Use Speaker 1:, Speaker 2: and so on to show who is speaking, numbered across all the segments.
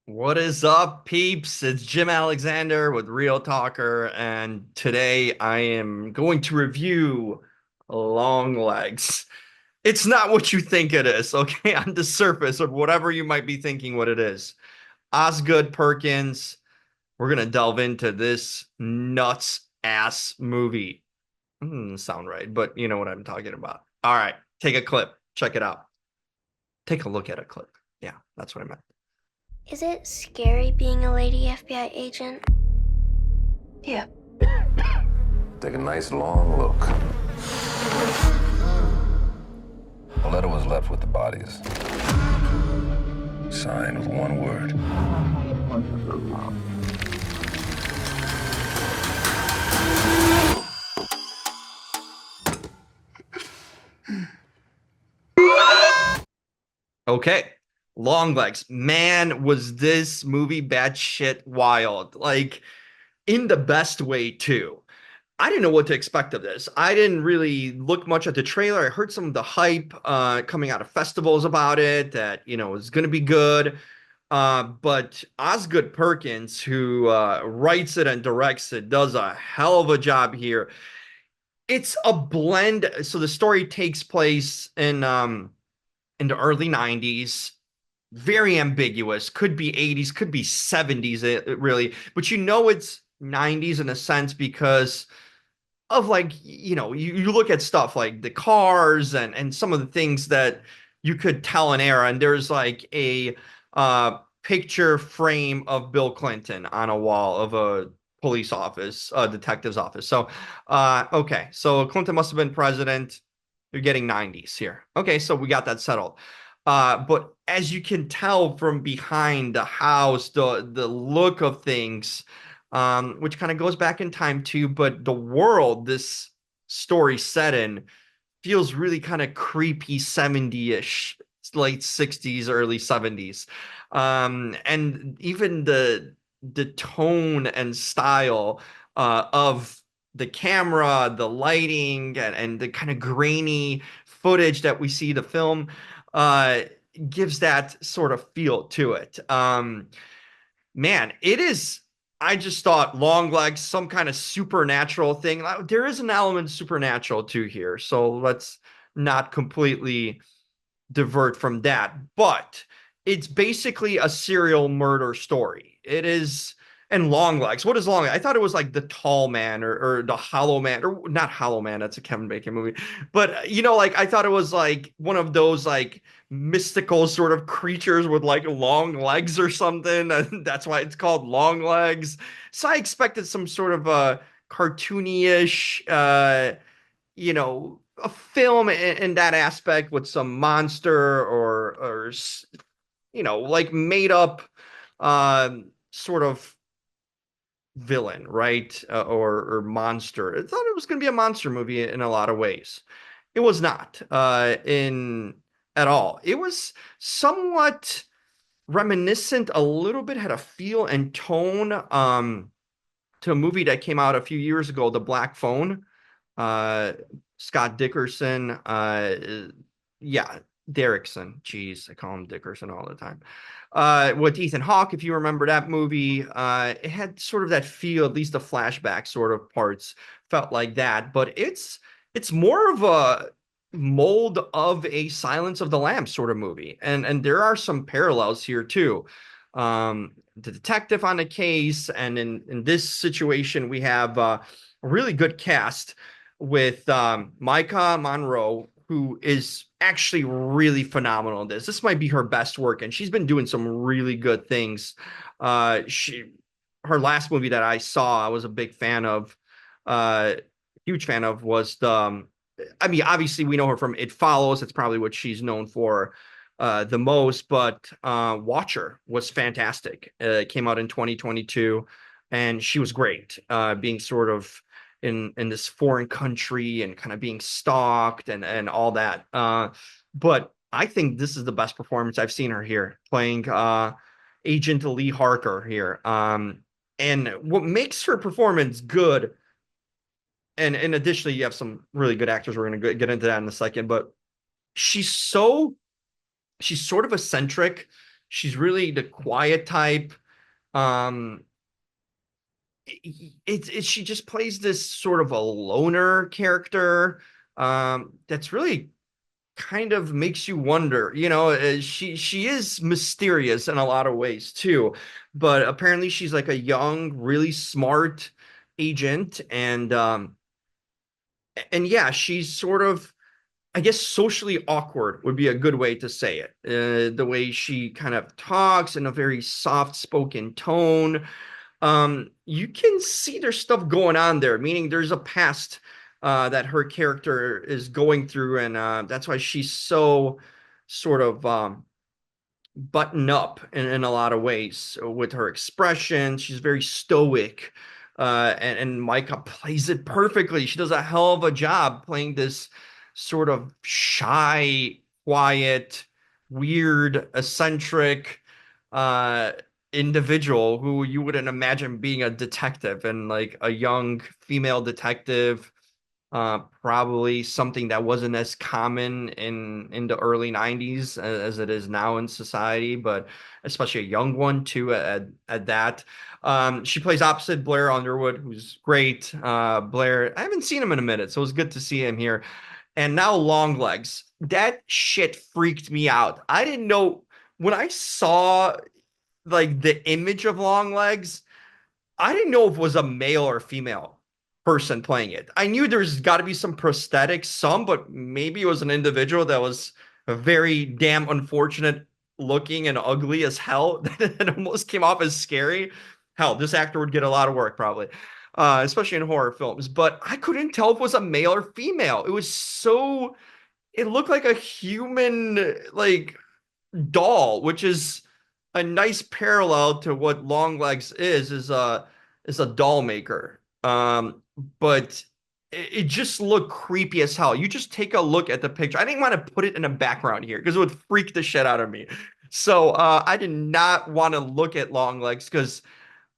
Speaker 1: What is up, peeps? It's Jim Alexander with Real Talker, and today I am going to review Longlegs. It's not what you think it is, okay? On the surface of whatever you might be thinking what it is. Osgood Perkins, we're gonna delve into this nuts ass movie. Sound right, but you know what I'm talking about. All right, take a clip, check it out. Take a look at a clip. Yeah, that's what I meant.
Speaker 2: Is it scary being a lady FBI agent?
Speaker 3: Yeah. Take a nice long look. A letter was left with the bodies. Signed with one word.
Speaker 1: Okay. Longlegs. Man, was this movie batshit wild. Like, in the best way, too. I didn't know what to expect of this. I didn't really look much at the trailer. I heard some of the hype coming out of festivals about it that, was going to be good. But Osgood Perkins, who writes it and directs it, does a hell of a job here. It's a blend. So the story takes place in the early 90s, very ambiguous, could be 80s, could be 70s, really, but it's 90s in a sense because of, like, you look at stuff like the cars and some of the things that you could tell an era, and there's like a picture frame of Bill Clinton on a wall of a police office, a detective's office. So okay, so Clinton must have been president. You're getting 90s here. Okay, so we got that settled. But as you can tell from behind the house, the look of things, which kind of goes back in time too, but the world this story set in feels really kind of creepy 70-ish, late 60s, early 70s. And even the tone and style of the camera, the lighting, and the kind of grainy footage that we see the film uh, gives that sort of feel to it. Man, it is. I just thought Longlegs, some kind of supernatural thing. There is an element supernatural too here, so let's not completely divert from that. But it's basically a serial murder story. It is. And Longlegs. What is Longlegs? I thought it was like the Tall Man or the Hollow Man, or not Hollow Man. That's a Kevin Bacon movie. But like I thought it was like one of those like mystical sort of creatures with like long legs or something. And that's why it's called Longlegs. So I expected some sort of cartoony-ish, a film in that aspect with some monster or like made up sort of villain, right? Or monster. I thought it was going to be a monster movie in a lot of ways. It was not in at all. It was somewhat reminiscent, a little bit, had a feel and tone to a movie that came out a few years ago, The Black Phone. Uh, Scott Dickerson. Yeah, Derrickson. Jeez, I call him Dickerson all the time. With Ethan Hawke, if you remember that movie, it had sort of that feel, at least the flashback sort of parts felt like that. But it's more of a mold of a Silence of the Lambs sort of movie, and there are some parallels here too. The detective on the case, and in this situation, we have a really good cast with Micah Monroe, who is actually really phenomenal in this. This might be her best work, and she's been doing some really good things. She Her last movie that I saw, I was a big fan of, uh, huge fan of, was I mean, obviously we know her from It Follows. It's probably what she's known for the most, but Watcher was fantastic. It came out in 2022, and she was great, being sort of in this foreign country and kind of being stalked and all that. But I think this is the best performance I've seen her here, playing Agent Lee Harker here. And what makes her performance good, and additionally, you have some really good actors. We're going to get into that in a second, but she's so she's sort of eccentric She's really the quiet type. Um, she just plays this sort of a loner character that's really kind of makes you wonder. She is mysterious in a lot of ways too, but apparently she's like a young, really smart agent, and yeah, she's sort of, I guess, socially awkward would be a good way to say it. The way she kind of talks in a very soft-spoken tone, you can see there's stuff going on there, meaning there's a past that her character is going through, and that's why she's so sort of button up in a lot of ways with her expression. She's very stoic, and Micah plays it perfectly. She does a hell of a job playing this sort of shy, quiet, weird, eccentric uh, individual who you wouldn't imagine being a detective, and like a young female detective, probably something that wasn't as common in the early 90s as it is now in society, but especially a young one too at that. She plays opposite Blair Underwood, who's great. Blair, I haven't seen him in a minute, so it was good to see him here. And now Longlegs. That shit freaked me out. I didn't know when I saw like the image of Longlegs, I didn't know if it was a male or female person playing it. I knew there's got to be some prosthetics, but maybe it was an individual that was very damn unfortunate looking and ugly as hell. That almost came off as scary. Hell, this actor would get a lot of work probably, especially in horror films. But I couldn't tell if it was a male or female. It looked like a human, like doll, which is a nice parallel to what Longlegs is a doll maker. But it just looked creepy as hell. You just take a look at the picture. I didn't want to put it in a background here because it would freak the shit out of me. So I did not want to look at Longlegs because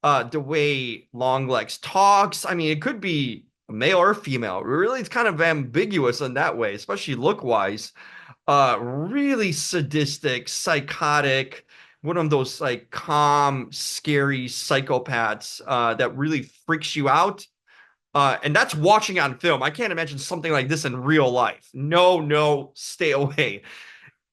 Speaker 1: the way Longlegs talks, I mean, it could be male or female. Really, it's kind of ambiguous in that way, especially look wise. Really sadistic, psychotic, one of those like calm, scary psychopaths that really freaks you out. And that's watching on film. I can't imagine something like this in real life. No, no, stay away.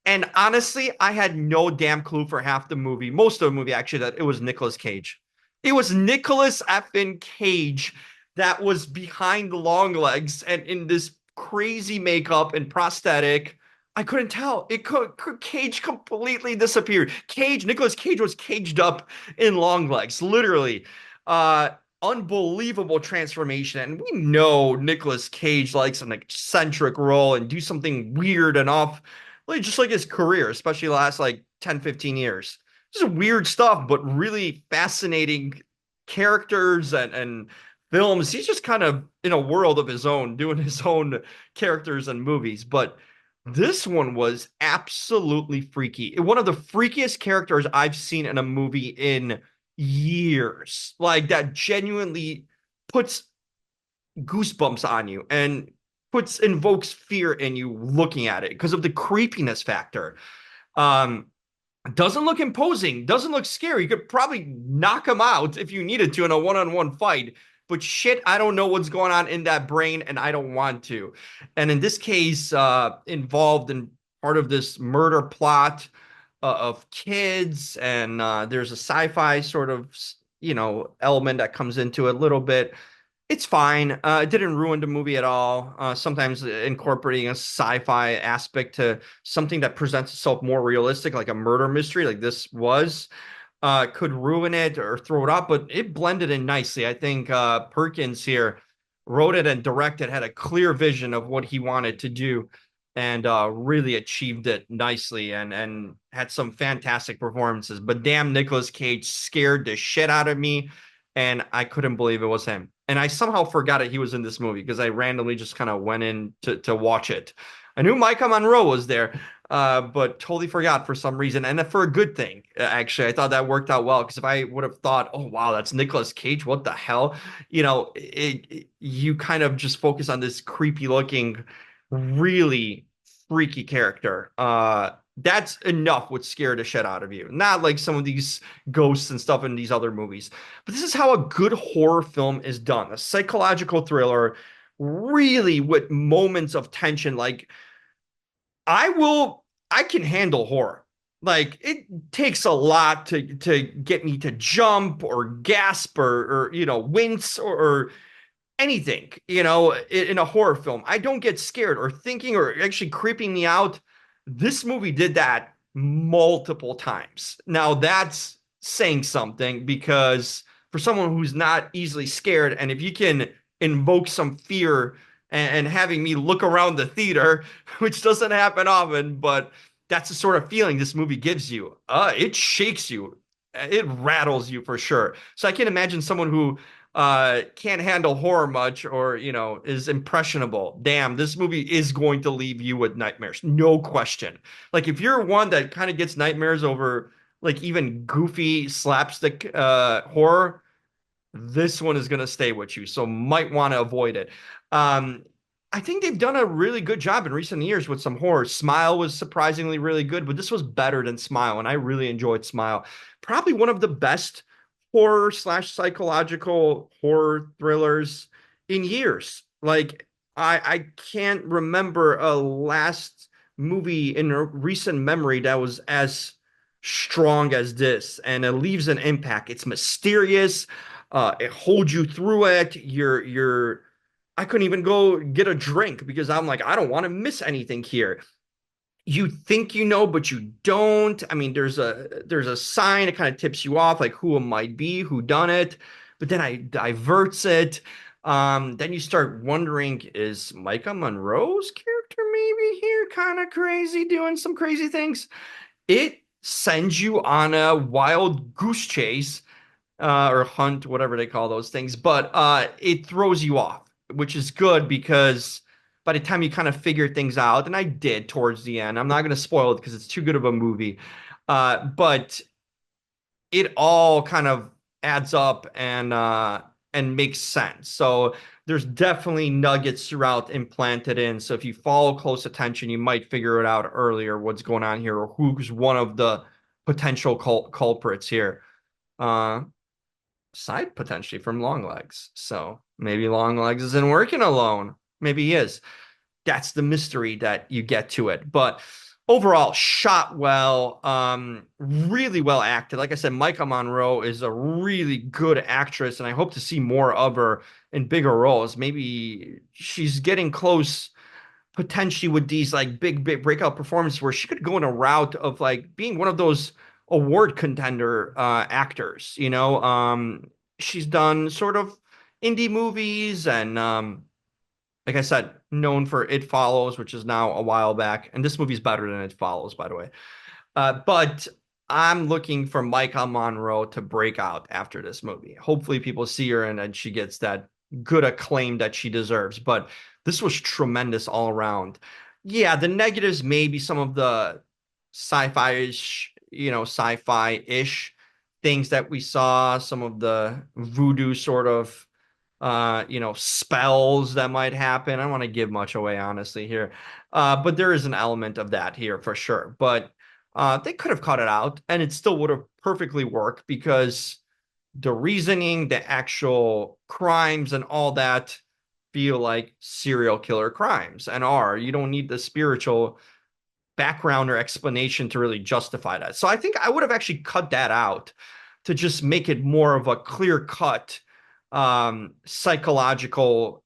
Speaker 1: And honestly, I had no damn clue for half the movie, most of the movie actually, that it was Nicolas Cage. It was Nicolas effing Cage that was behind the Longlegs and in this crazy makeup and prosthetic. I couldn't tell. Cage completely disappeared. Nicolas Cage was caged up in Longlegs, literally. Uh, Unbelievable transformation. And we know Nicolas Cage likes an eccentric role and do something weird enough, like just like his career, especially the last like 10, 15 years. Just weird stuff, but really fascinating characters and films. He's just kind of in a world of his own, doing his own characters and movies. But this one was absolutely freaky. One of the freakiest characters I've seen in a movie in years. Like that genuinely puts goosebumps on you and puts invokes fear in you looking at it because of the creepiness factor. Um, doesn't look imposing, doesn't look scary. You could probably knock him out if you needed to in a one-on-one fight. But shit, I don't know what's going on in that brain, and I don't want to. And in this case, involved in part of this murder plot of kids, and there's a sci-fi sort of, element that comes into it a little bit. It's fine. It didn't ruin the movie at all. Sometimes incorporating a sci-fi aspect to something that presents itself more realistic, like a murder mystery, like this was, could ruin it or throw it off. But it blended in nicely. I think Perkins here wrote it and directed, had a clear vision of what he wanted to do, and really achieved it nicely, and had some fantastic performances. But damn, Nicolas Cage scared the shit out of me, and I couldn't believe it was him. And I somehow forgot that he was in this movie because I randomly just kind of went in to watch it. I knew Micah Monroe was there, but totally forgot for some reason, and for a good thing. Actually, I thought that worked out well because if I would have thought, "Oh wow, that's Nicolas Cage, what the hell," you kind of just focus on this creepy looking, really freaky character. That's enough would scare the shit out of you. Not like some of these ghosts and stuff in these other movies. But this is how a good horror film is done. A psychological thriller, really with moments of tension. Like I can handle horror. Like it takes a lot to get me to jump or gasp or wince or anything, in a horror film. I don't get scared or thinking or actually creeping me out. This movie did that multiple times. Now that's saying something because for someone who's not easily scared, and if you can invoke some fear and having me look around the theater, which doesn't happen often, but that's the sort of feeling this movie gives you. It shakes you. It rattles you for sure. So I can imagine someone who can't handle horror much or is impressionable. Damn, this movie is going to leave you with nightmares, no question. Like if you're one that kind of gets nightmares over like even goofy slapstick horror, this one is going to stay with you, so might want to avoid it. um I think they've done a really good job in recent years with some horror. Smile was surprisingly really good, but this was better than Smile, and I really enjoyed Smile. Probably one of the best horror slash psychological horror thrillers in years. Like I can't remember a last movie in a recent memory that was as strong as this, and it leaves an impact. It's mysterious. It holds you through it. I couldn't even go get a drink because I'm like, I don't want to miss anything here. You think but you don't. I mean, there's a sign. It kind of tips you off, like who it might be, who done it, but then I diverts it. Then you start wondering, is Micah Monroe's character maybe here, kind of crazy, doing some crazy things? It sends you on a wild goose chase, or hunt, whatever they call those things. But it throws you off, which is good because by the time you kind of figure things out, and I did towards the end, I'm not going to spoil it because it's too good of a movie. But it all kind of adds up and makes sense. So there's definitely nuggets throughout implanted in. So if you follow close attention, you might figure it out earlier what's going on here or who's one of the potential culprits here. Uh, Aside potentially from Longlegs. So maybe Longlegs isn't working alone. Maybe he is. That's the mystery that you get to it. But overall, shot well, really well acted. Like I said, Micah Monroe is a really good actress, and I hope to see more of her in bigger roles. Maybe she's getting close potentially with these like big breakout performances where she could go in a route of like being one of those award contender actors. She's done sort of indie movies and like I said, known for It Follows, which is now a while back, and this movie's better than It Follows, by the way. But I'm looking for Micah Monroe to break out after this movie. Hopefully, people see her and she gets that good acclaim that she deserves. But this was tremendous all around. Yeah, the negatives may be some of the sci-fi-ish, sci-fi-ish things that we saw, some of the voodoo sort of spells that might happen. I don't want to give much away, honestly, here. But there is an element of that here for sure. But they could have cut it out and it still would have perfectly worked because the reasoning, the actual crimes, and all that feel like serial killer crimes and are. You don't need the spiritual background or explanation to really justify that. So I think I would have actually cut that out to just make it more of a clear cut psychological,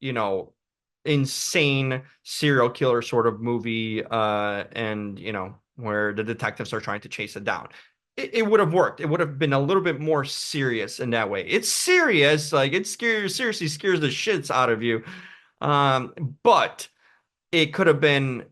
Speaker 1: insane serial killer sort of movie, and where the detectives are trying to chase it down. It would have worked. It would have been a little bit more serious in that way. It's serious, like it seriously scares the shits out of you. But it could have been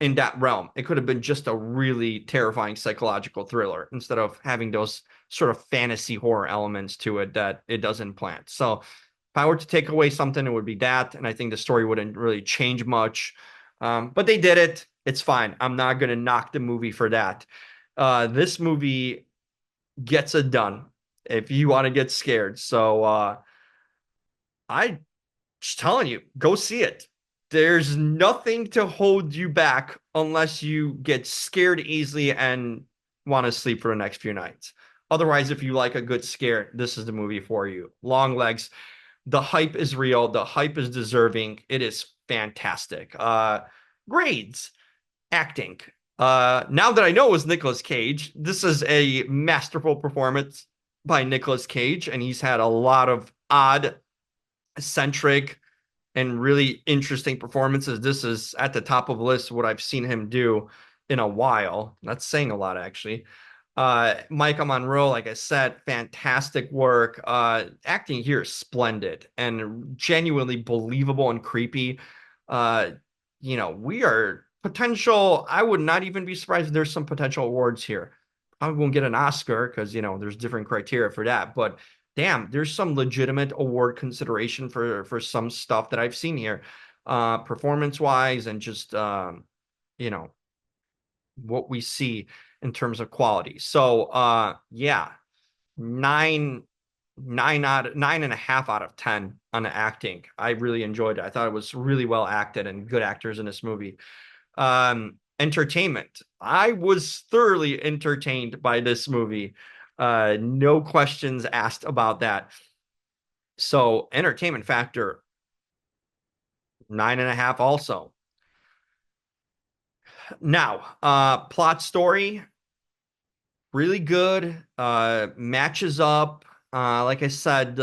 Speaker 1: in that realm. It could have been just a really terrifying psychological thriller instead of having those sort of fantasy horror elements to it that it doesn't plant. So if I were to take away something, it would be that. And I think the story wouldn't really change much. But they did it. It's fine. I'm not going to knock the movie for that. This movie gets it done if you want to get scared. So I just telling you, go see it. There's nothing to hold you back unless you get scared easily and want to sleep for the next few nights. Otherwise, if you like a good scare, this is the movie for you. Longlegs, the hype is real, the hype is deserving. It is fantastic. Grades, acting. Now that I know it was Nicolas Cage, this is a masterful performance by Nicolas Cage, and he's had a lot of odd, eccentric, and really interesting performances. This is at the top of the list what I've seen him do in a while. That's saying a lot, actually. Micah Monroe, like I said, fantastic work. Acting here is splendid and genuinely believable and creepy. Uh, we are potential. I would not even be surprised if there's some potential awards here. Probably won't get an Oscar because there's different criteria for that. But damn, there's some legitimate award consideration for some stuff that I've seen here, performance wise, and just you know what we see in terms of quality. So yeah, nine nine and a half out of 10 on the acting. I really enjoyed it. I thought it was really well acted and good actors in this movie. Entertainment. I was thoroughly entertained by this movie. No questions asked about that. So entertainment factor, 9.5 also. Now, plot story, really good. Matches up. Like I said,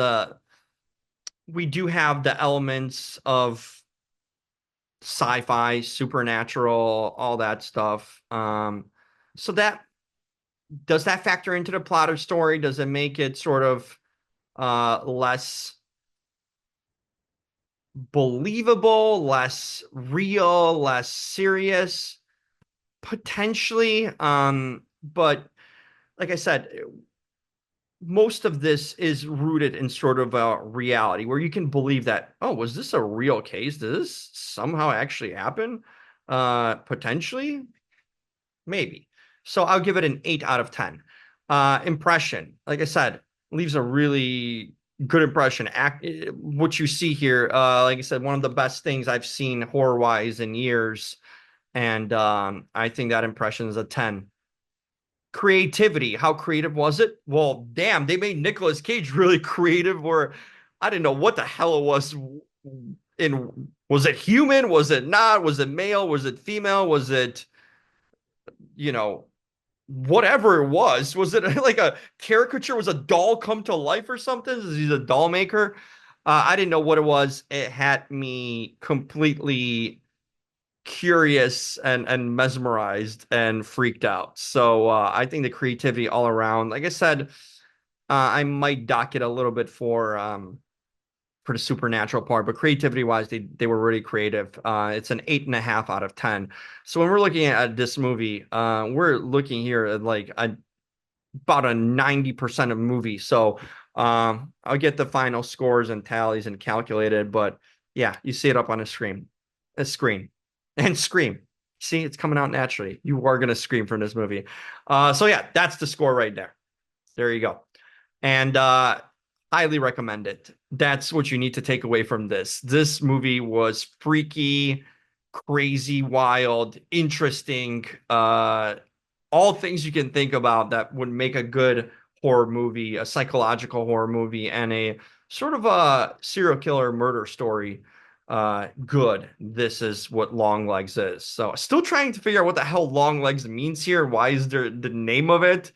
Speaker 1: we do have the elements of sci-fi, supernatural, all that stuff. So that does that factor into the plot or story? Does it make it sort of less believable, less real, less serious? Potentially. But like I said, most of this is rooted in sort of a reality where you can believe that, oh, was this a real case? Did this somehow actually happen? Potentially, maybe. So I'll give it an 8 out of 10. Impression, like I said, leaves a really good impression. What you see here, like I said, one of the best things I've seen horror wise in years. And I think that impression is a 10. Creativity. How creative was it? Well, damn, they made Nicolas Cage really creative where I didn't know what the hell it was. Was it human? Was it not? Was it male? Was it female? Was it, you know, whatever it was? Was it like a caricature? Was a doll come to life or something? He's a doll maker. I didn't know what it was. It had me completely curious and mesmerized and freaked out. So I think the creativity all around, like I said, I might dock it a little bit for the supernatural part, but creativity wise, they were really creative. It's an 8.5 out of 10. So when we're looking at this movie, we're looking here at like about a 90% of movie. So I'll get the final scores and tallies and calculated, but yeah, you see it up on a screen and scream. See, it's coming out naturally. You are gonna scream from this movie. So yeah, that's the score right there. There you go. And highly recommend it. That's what you need to take away from this. This movie was freaky, crazy, wild, interesting, all things you can think about that would make a good horror movie, a psychological horror movie, and a sort of a serial killer murder story. Good. This is what Longlegs is. So still trying to figure out what the hell Longlegs means here. Why is there the name of it?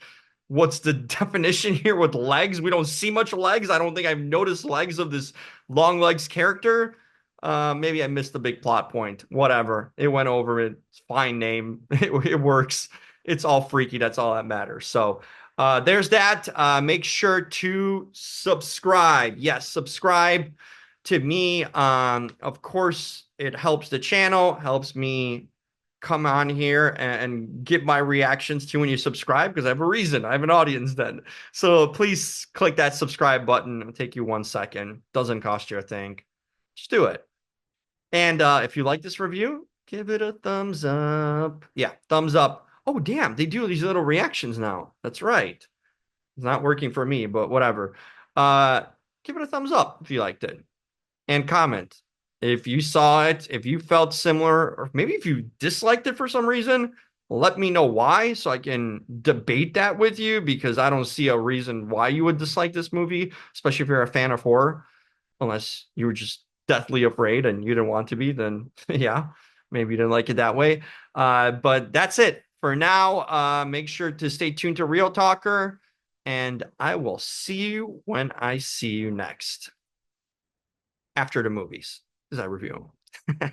Speaker 1: What's the definition here with legs? We don't see much legs. I don't think I've noticed legs of this Longlegs character. Maybe I missed the big plot point. Whatever. It went over it. It's fine name. It works. It's all freaky. That's all that matters. So there's that. Make sure to subscribe. Yes, subscribe to me. Of course, it helps the channel, helps me come on here and give my reactions to when you subscribe because I have a reason. I have an audience then. So please click that subscribe button. It'll take you 1 second. Doesn't cost you a thing. Just do it. And if you like this review, give it a thumbs up. Yeah, thumbs up. Oh, damn. They do these little reactions now. That's right. It's not working for me, but whatever. Give it a thumbs up if you liked it. And comment. If you saw it, if you felt similar, or maybe if you disliked it for some reason, let me know why so I can debate that with you because I don't see a reason why you would dislike this movie, especially if you're a fan of horror, unless you were just deathly afraid and you didn't want to be, then yeah, maybe you didn't like it that way. But that's it for now. Make sure to stay tuned to Real Talker, and I will see you when I see you next after the movies as I review them.